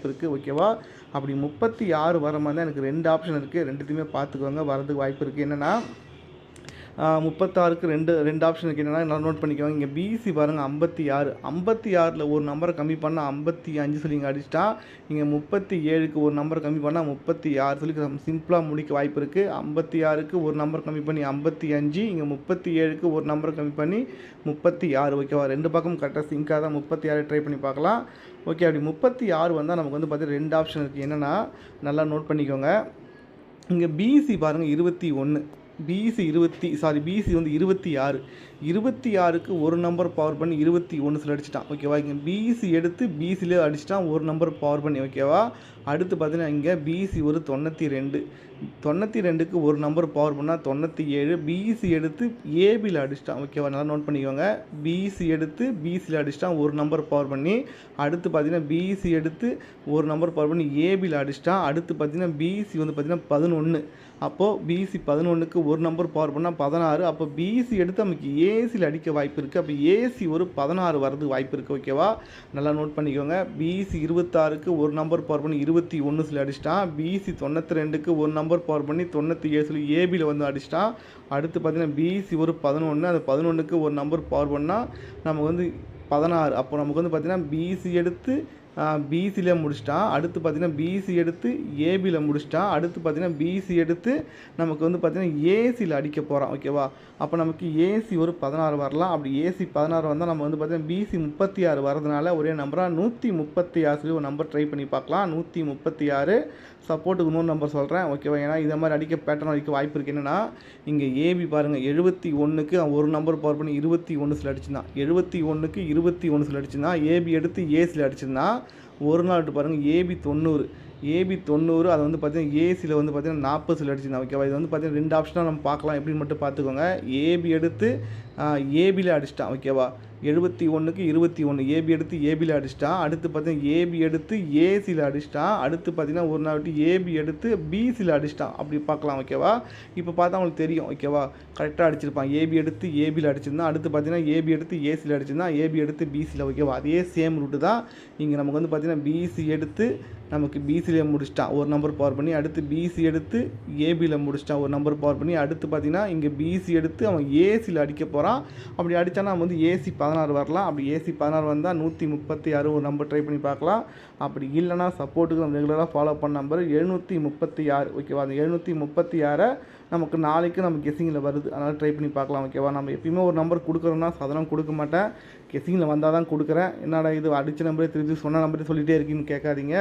இருக்குது ஓகேவா. அப்படி 36 வர மாதிரி தான் எனக்கு 2 ஆப்ஷன் இருக்குது. ரெண்டுத்தையுமே பார்த்துக்கோங்க, வரதுக்கு வாய்ப்பு இருக்குது. என்னென்னா 36க்கு ரெண்டு ஆப்ஷன் இருக்குது. என்னென்னா நல்லா நோட் பண்ணிக்கோங்க. இங்கே பிசி பாருங்கள் 56 ஒரு நம்பரை கம்மி பண்ணால் 55 சொல்லி இங்கே அடிச்சிட்டா. இங்கே 37க்கு ஒரு நம்பர் கம்மி பண்ணால் 36 சொல்லி சிம்பிளாக முடிக்க வாய்ப்பு இருக்குது. 56க்கு ஒரு நம்பர் கம்மி பண்ணி 55, இங்கே 37க்கு ஒரு நம்பர் கம்மி பண்ணி 36 ஓகேவா. ரெண்டு பக்கம் கரெக்டாக சிங்காக தான் 36 ட்ரை பண்ணி பார்க்கலாம். ஓகே, அப்படி 36 வந்தால் நமக்கு வந்து பார்த்தீங்கன்னா 2 ஆப்ஷன் இருக்குது. என்னென்னா நல்லா நோட் பண்ணிக்கோங்க. இங்கே பிசி பாருங்கள் 21, பிசி வந்து 26க்கு ஒரு நம்பர் பவர் பண்ணி 21 அடிச்சிட்டான் ஓகேவா. இங்கே பிசி எடுத்து பிசிலே அடிச்சிட்டான், ஒரு நம்பர் பவர் பண்ணி ஓகேவா. அடுத்து பார்த்தீங்கன்னா இங்கே பிசி ஒரு 92க்கு ஒரு நம்பர் பவர் பண்ணால் 97, பிசி எடுத்து ஏபியில் அடிச்சிட்டான் ஓகேவா. நல்லா நோட் பண்ணிக்கோங்க. பிசி எடுத்து பிசியில் அடிச்சிட்டான், ஒரு நம்பர் பவர் பண்ணி. அடுத்து பார்த்தீங்கன்னா பிசி எடுத்து ஒரு நம்பர் பவர் பண்ணி ஏபியில் அடிச்சிட்டான். அடுத்து பார்த்தீங்கன்னா பிசி வந்து பார்த்தீங்கன்னா 11, அப்போது பிசி 11க்கு ஒரு நம்பர் பவர் பண்ணால் 16, அப்போ பிசி எடுத்து நமக்கு ஏசியில் அடிக்க வாய்ப்பு இருக்குது. அப்போ ஏசி ஒரு 16 வரதுக்கு வாய்ப்பு இருக்குது ஓகேவா. நல்லா நோட் பண்ணிக்கோங்க. பிசி 26க்கு ஒரு நம்பர் பவர் பண்ணி 21 அடிச்சிட்டான். பிசி 92க்கு ஒரு நம்பர் பவர் பண்ணி 97 ஏபியில் வந்து அடிச்சிட்டான். அடுத்து பார்த்தீங்கன்னா பிசி ஒரு 11, அந்த 11க்கு ஒரு நம்பர் பவர் பண்ணால் நமக்கு வந்து 16, அப்போ நமக்கு வந்து பார்த்தீங்கன்னா பிசி எடுத்து பிசியில் முடிச்சிட்டான். அடுத்து பார்த்தீங்கன்னா பிசி எடுத்து ஏபியில் முடிச்சிட்டான். அடுத்து பார்த்தீங்கன்னா பிசி எடுத்து நமக்கு வந்து பார்த்தீங்கன்னா ஏசியில் அடிக்க போகிறான் ஓகேவா. அப்போ நமக்கு ஏசி ஒரு 16 வரலாம். அப்படி ஏசி 16 வந்தால் நம்ம வந்து பார்த்தீங்கன்னா பிசி 36 வரதுனால ஒரே நம்பராக 136 சொல்லி ஒரு நம்பர் ட்ரை பண்ணி பார்க்கலாம். 136 சப்போர்ட்டுக்கு இன்னொரு நம்பர் சொல்கிறேன் ஓகேவா. ஏன்னா இதை மாதிரி அடிக்க பேட்டர்ன் அடிக்க வாய்ப்பு இருக்குது. என்னென்னா இங்கே ஏபி பாருங்கள் 71க்கு ஒரு நம்பர் பவர் பண்ணி 21 அடிச்சுருந்தான். 71க்கு 21 அடிச்சுருந்தான். ஏபி எடுத்து ஏசியில் அடிச்சிருந்தான். ஒரு நாள் விட்டு பாருங்கள் ஏபி 90, அது வந்து பார்த்தீங்கன்னா ஏசியில் வந்து பார்த்தீங்கன்னா 40 அடிச்சிருந்தான் ஓகேவா. இது வந்து பார்த்தீங்கன்னா 2 ஆப்ஷனாக நம்ம பார்க்கலாம், எப்படின்னு மட்டும் பார்த்துக்கோங்க. ஏபி எடுத்து ஏபியில் அடிச்சிட்டான் ஓகேவா. 71க்கு 21 ஏபி எடுத்து ஏபியில் அடிச்சிட்டான். அடுத்து பார்த்தீங்கன்னா ஏபி எடுத்து ஏசியில் அடிச்சிட்டான். அடுத்து பார்த்தீங்கன்னா ஒரு நாள் விட்டு ஏபி எடுத்து பிசியில் அடிச்சிட்டான், அப்படி பார்க்கலாம் ஓகேவா. இப்போ பார்த்தா உங்களுக்கு தெரியும் ஓகேவா, கரெக்டாக அடிச்சிருப்பான். ஏபி எடுத்து ஏபியில் அடிச்சிருந்தான். அடுத்து பார்த்தீங்கன்னா ஏபி எடுத்து ஏசியில் அடிச்சிருந்தான், ஏபி எடுத்து பிசியில் ஓகேவா. அதே சேம் ரூட்டு தான் இங்கே நமக்கு வந்து பார்த்தீங்கன்னா பிசி எடுத்து நமக்கு பிசியில் முடிச்சிட்டான், ஒரு நம்பர் பவர் பண்ணி. அடுத்து பிசி எடுத்து ஏபியில் முடிச்சிட்டான், ஒரு நம்பர் பவர் பண்ணி. அடுத்து பார்த்தீங்கன்னா இங்கே பிசி எடுத்து அவன் ஏசியில் அடிக்க போகிறான். அப்படி அடித்தானா நம்ம வந்து ஏசி 16 வரலாம். அப்படி ஏசி 16 வந்தால் 136 ஒரு நம்பர் ட்ரை பண்ணி பார்க்கலாம். அப்படி இல்லைனா சப்போர்ட்டுக்கு நம்ம ரெகுலராக ஃபாலோ பண்ண நம்பர் 736 ஓகேவா. அந்த 736 நமக்கு நாளைக்கு நம்ம கெஸ்ஸிங்கில் வருது, அதனால் ட்ரை பண்ணி பார்க்கலாம் ஓகேவா. நம்ம எப்பயுமே ஒரு நம்பர் கொடுக்குறோன்னா சாதாரணம் கொடுக்க மாட்டேன், கெஸ்ஸிங்கில் வந்தால் தான் கொடுக்குறேன். என்னடா இது அடித்த நம்பரே திருப்பி சொன்ன நம்பரே சொல்லிகிட்டே இருக்கீங்கன்னு கேட்காதீங்க.